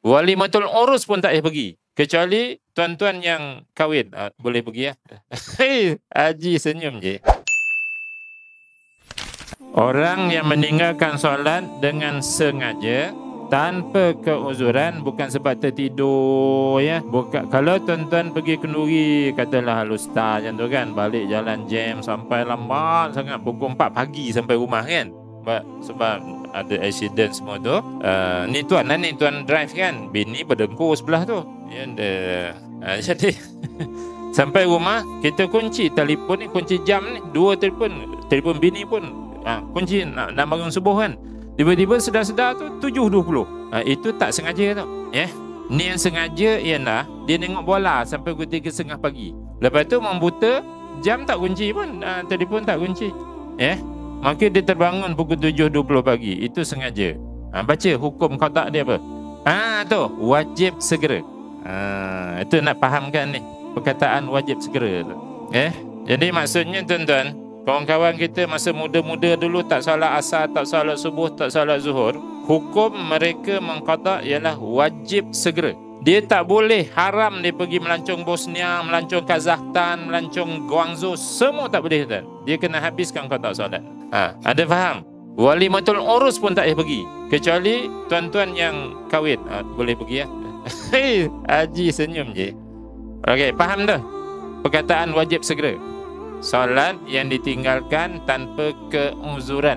Walimatul urus pun tak payah pergi. Kecuali tuan-tuan yang kahwin. Boleh pergi ya. Haji senyum je. Orang yang meninggalkan solat dengan sengaja tanpa keuzuran, bukan sebab tertidur ya. Bukan, kalau tuan-tuan pergi kenduri, katalah Ustaz macam tu kan, balik jalan jam sampai lambat sangat, pukul 4 pagi sampai rumah kan. Sebab ada accident semua tu. Ni tuan drive kan, bini berdengkur sebelah tu ya, jadi sampai rumah kita kunci telefon ni, kunci jam ni, 2 telefon bini pun kunci nak bangun subuh kan. Tiba-tiba sedar-sedar tu 7.20. Itu tak sengaja tu ya. Ni yang sengaja ialah dia tengok bola sampai pukul 3.30 pagi. Lepas tu membuta, jam tak kunci pun, telefon tak kunci ya. Maka dia terbangun pukul 7.20 pagi. Itu sengaja. Baca hukum qada dia apa? Tu wajib segera. Itu nak fahamkan ni, perkataan wajib segera tu. Jadi maksudnya tuan-tuan, kawan-kawan kita masa muda-muda dulu tak solat asar, tak solat subuh, tak solat zuhur, hukum mereka mengqada ialah wajib segera. Dia tak boleh, haram dia pergi melancong Bosnia, melancong Kazakhstan, melancong Guangzhou, semua tak boleh tuan. Dia kena habiskan qada solat. Ada faham? Walimatul urus pun tak payah pergi. Kecuali tuan-tuan yang kahwin. Boleh pergi ya. Haji senyum je. Okey, faham dah? Perkataan wajib segera. Solat yang ditinggalkan tanpa keuzuran.